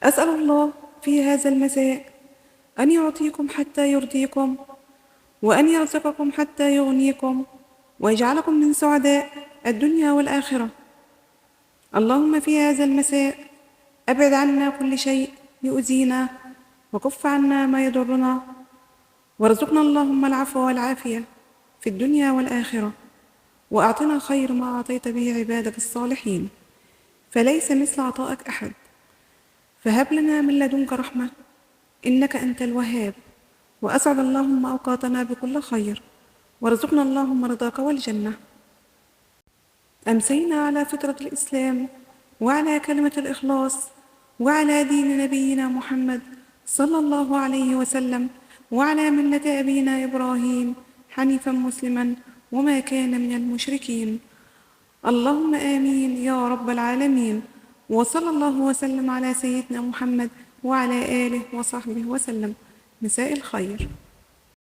أسأل الله في هذا المساء أن يعطيكم حتى يرضيكم، وأن يرزقكم حتى يغنيكم، ويجعلكم من سعداء الدنيا والآخرة. اللهم في هذا المساء أبعد عنا كل شيء يؤذينا، وكف عنا ما يضرنا، وارزقنا اللهم العفو والعافية في الدنيا والآخرة، وأعطنا خير ما أعطيت به عبادك الصالحين، فليس مثل عطائك أحد. فهب لنا من لدنك رحمة إنك أنت الوهاب، وأسعد اللهم أوقاتنا بكل خير، وارزقنا اللهم رضاك والجنة. أمسينا على فطرة الإسلام، وعلى كلمة الإخلاص، وعلى دين نبينا محمد صلى الله عليه وسلم، وعلى ملة أبينا إبراهيم حنيفا مسلما وما كان من المشركين. اللهم آمين يا رب العالمين. وصلى الله وسلم على سيدنا محمد وعلى آله وصحبه وسلم. مساء الخير.